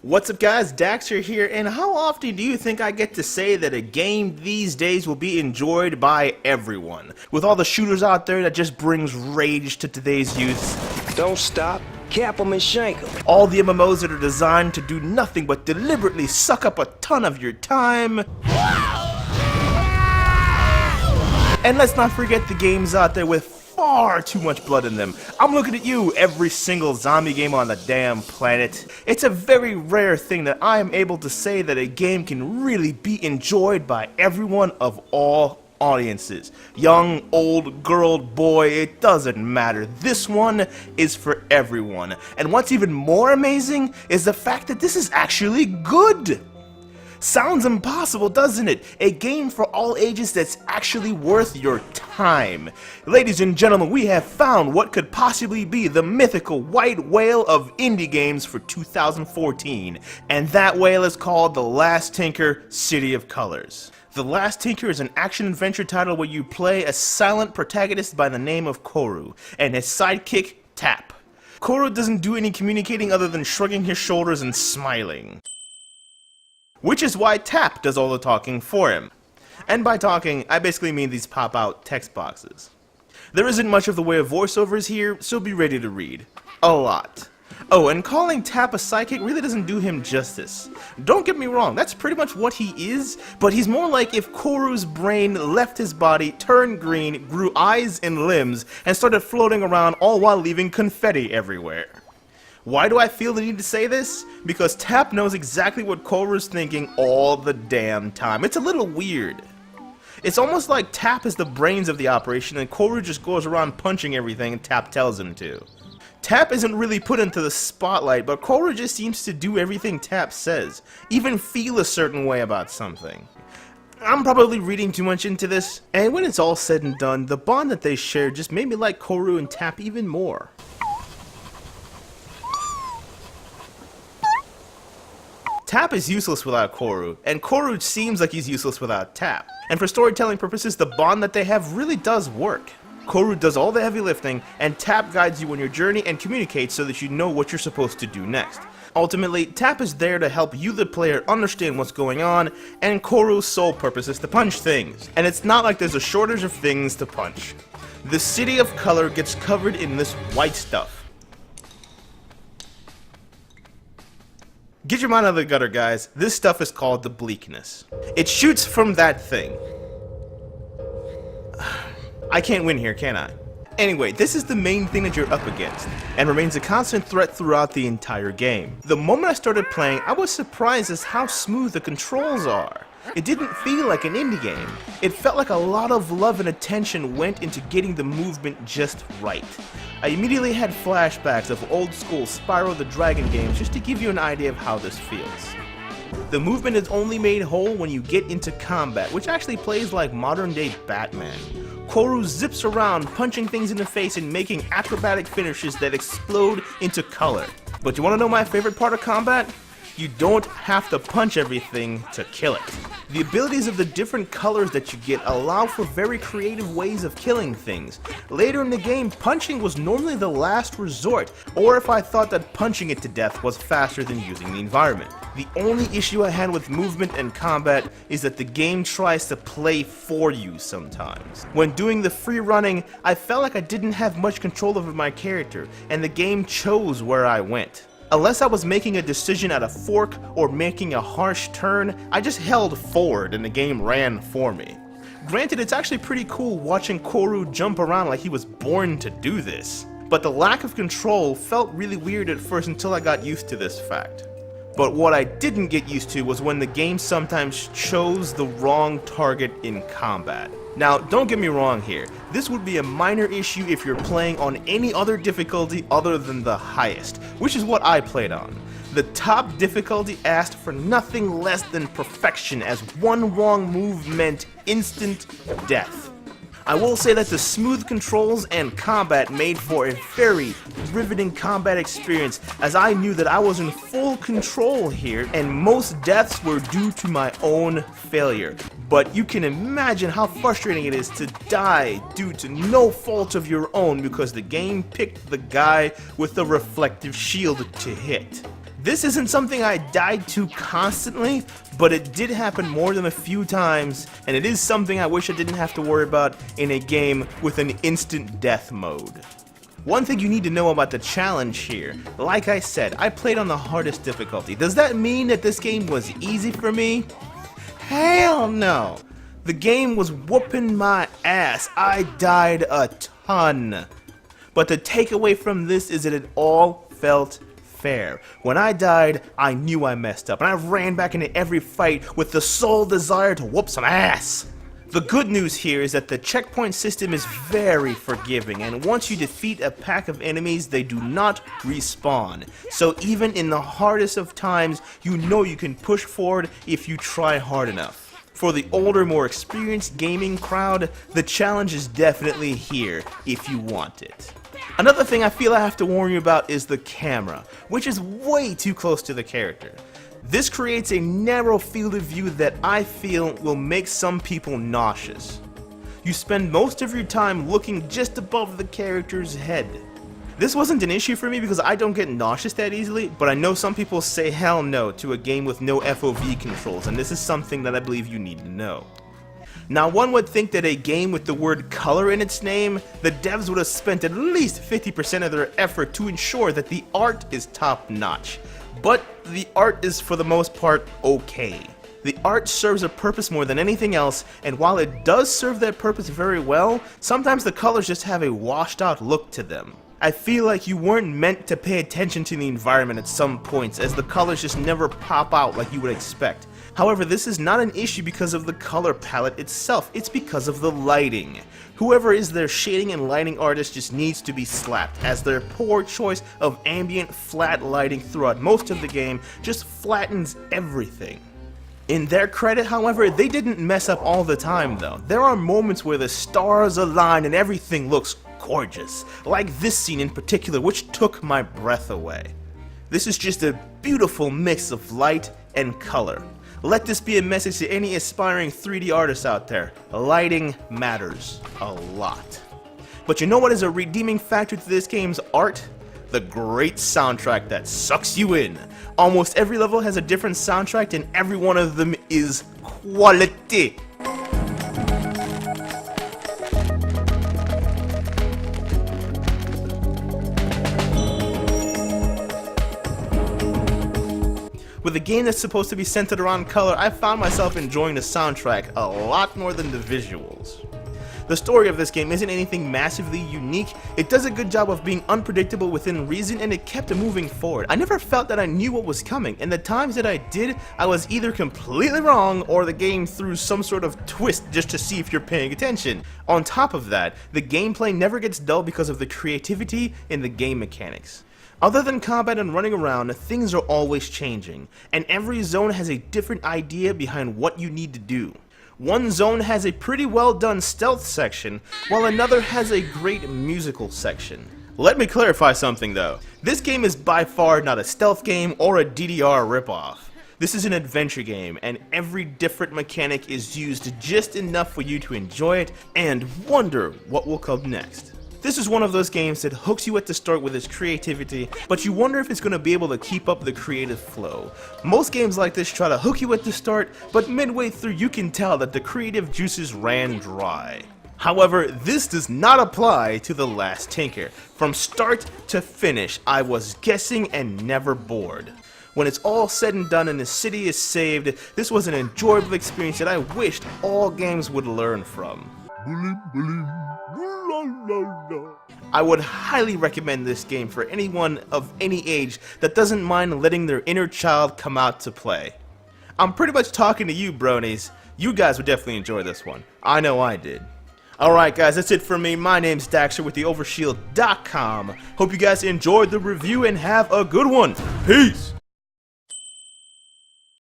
What's up guys, Daxter here, and how often do you think I get to say that a game these days will be enjoyed by everyone? With all the shooters out there, that just brings rage to today's youth. Don't stop, cap 'em and shank 'em. All the MMOs that are designed to do nothing but deliberately suck up a ton of your time. And let's not forget the games out there with far too much blood in them. I'm looking at you, every single zombie game on the damn planet. It's a very rare thing that I am able to say that a game can really be enjoyed by everyone of all audiences. Young, old, girl, boy, it doesn't matter. This one is for everyone. And what's even more amazing is the fact that this is actually good. Sounds impossible, doesn't it? A game for all ages that's actually worth your time. Ladies and gentlemen, we have found what could possibly be the mythical white whale of indie games for 2014. And that whale is called The Last Tinker: City of Colors. The Last Tinker is an action-adventure title where you play a silent protagonist by the name of Koru, and his sidekick, Tap. Koru doesn't do any communicating other than shrugging his shoulders and smiling. Which is why Tap does all the talking for him. And by talking, I basically mean these pop-out text boxes. There isn't much of the way of voiceovers here, so be ready to read. A lot. Oh, and calling Tap a psychic really doesn't do him justice. Don't get me wrong, that's pretty much what he is, but he's more like if Koru's brain left his body, turned green, grew eyes and limbs, and started floating around all while leaving confetti everywhere. Why do I feel the need to say this? Because Tap knows exactly what Koru's thinking all the damn time. It's a little weird. It's almost like Tap is the brains of the operation and Koru just goes around punching everything and Tap tells him to. Tap isn't really put into the spotlight, but Koru just seems to do everything Tap says, even feel a certain way about something. I'm probably reading too much into this, and when it's all said and done, the bond that they share just made me like Koru and Tap even more. Tap is useless without Koru, and Koru seems like he's useless without Tap. And for storytelling purposes, the bond that they have really does work. Koru does all the heavy lifting, and Tap guides you on your journey and communicates so that you know what you're supposed to do next. Ultimately, Tap is there to help you the player understand what's going on, and Koru's sole purpose is to punch things. And it's not like there's a shortage of things to punch. The City of Color gets covered in this white stuff. Get your mind out of the gutter, guys. This stuff is called the bleakness. It shoots from that thing. I can't win here, can I? Anyway, this is the main thing that you're up against, and remains a constant threat throughout the entire game. The moment I started playing, I was surprised as how smooth the controls are. It didn't feel like an indie game. It felt like a lot of love and attention went into getting the movement just right. I immediately had flashbacks of old school Spyro the Dragon games just to give you an idea of how this feels. The movement is only made whole when you get into combat, which actually plays like modern day Batman. Koru zips around, punching things in the face and making acrobatic finishes that explode into color. But you want to know my favorite part of combat? You don't have to punch everything to kill it. The abilities of the different colors that you get allow for very creative ways of killing things. Later in the game, punching was normally the last resort, or if I thought that punching it to death was faster than using the environment. The only issue I had with movement and combat is that the game tries to play for you sometimes. When doing the free running, I felt like I didn't have much control over my character, and the game chose where I went. Unless I was making a decision at a fork or making a harsh turn, I just held forward and the game ran for me. Granted, it's actually pretty cool watching Koru jump around like he was born to do this, but the lack of control felt really weird at first until I got used to this fact. But what I didn't get used to was when the game sometimes chose the wrong target in combat. Now, don't get me wrong here, this would be a minor issue if you're playing on any other difficulty other than the highest, which is what I played on. The top difficulty asked for nothing less than perfection, as one wrong move meant instant death. I will say that the smooth controls and combat made for a very riveting combat experience, as I knew that I was in full control here and most deaths were due to my own failure. But you can imagine how frustrating it is to die due to no fault of your own because the game picked the guy with the reflective shield to hit. This isn't something I died to constantly, but it did happen more than a few times, and it is something I wish I didn't have to worry about in a game with an instant death mode. One thing you need to know about the challenge here, like I said, I played on the hardest difficulty. Does that mean that this game was easy for me? Hell no! The game was whooping my ass. I died a ton. But the takeaway from this is that it all felt fair. When I died, I knew I messed up, and I ran back into every fight with the sole desire to whoop some ass. The good news here is that the checkpoint system is very forgiving, and once you defeat a pack of enemies, they do not respawn. So even in the hardest of times, you know you can push forward if you try hard enough. For the older, more experienced gaming crowd, the challenge is definitely here if you want it. Another thing I feel I have to warn you about is the camera, which is way too close to the character. This creates a narrow field of view that I feel will make some people nauseous. You spend most of your time looking just above the character's head. This wasn't an issue for me because I don't get nauseous that easily, but I know some people say hell no to a game with no FOV controls, and this is something that I believe you need to know. Now, one would think that a game with the word color in its name, the devs would have spent at least 50% of their effort to ensure that the art is top notch. But the art is for the most part okay. The art serves a purpose more than anything else, and while it does serve that purpose very well, sometimes the colors just have a washed out look to them. I feel like you weren't meant to pay attention to the environment at some points, as the colors just never pop out like you would expect. However, this is not an issue because of the color palette itself, it's because of the lighting. Whoever is their shading and lighting artist just needs to be slapped, as their poor choice of ambient flat lighting throughout most of the game just flattens everything. In their credit, however, they didn't mess up all the time though. There are moments where the stars align and everything looks gorgeous, like this scene in particular, which took my breath away. This is just a beautiful mix of light and color. Let this be a message to any aspiring 3D artists out there. Lighting matters a lot. But you know what is a redeeming factor to this game's art? The great soundtrack that sucks you in. Almost every level has a different soundtrack, and every one of them is quality. With a game that's supposed to be centered around color, I found myself enjoying the soundtrack a lot more than the visuals. The story of this game isn't anything massively unique. It does a good job of being unpredictable within reason, and it kept moving forward. I never felt that I knew what was coming, and the times that I did, I was either completely wrong or the game threw some sort of twist just to see if you're paying attention. On top of that, the gameplay never gets dull because of the creativity in the game mechanics. Other than combat and running around, things are always changing, and every zone has a different idea behind what you need to do. One zone has a pretty well done stealth section, while another has a great musical section. Let me clarify something though. This game is by far not a stealth game or a DDR ripoff. This is an adventure game, and every different mechanic is used just enough for you to enjoy it and wonder what will come next. This is one of those games that hooks you at the start with its creativity, but you wonder if it's going to be able to keep up the creative flow. Most games like this try to hook you at the start, but midway through you can tell that the creative juices ran dry. However, this does not apply to The Last Tinker. From start to finish, I was guessing and never bored. When it's all said and done and the city is saved, this was an enjoyable experience that I wished all games would learn from. I would highly recommend this game for anyone of any age that doesn't mind letting their inner child come out to play. I'm pretty much talking to you, bronies. You guys would definitely enjoy this one. I know I did. Alright guys, that's it for me. My name's Daxter with theovershield.com. Hope you guys enjoyed the review and have a good one. Peace!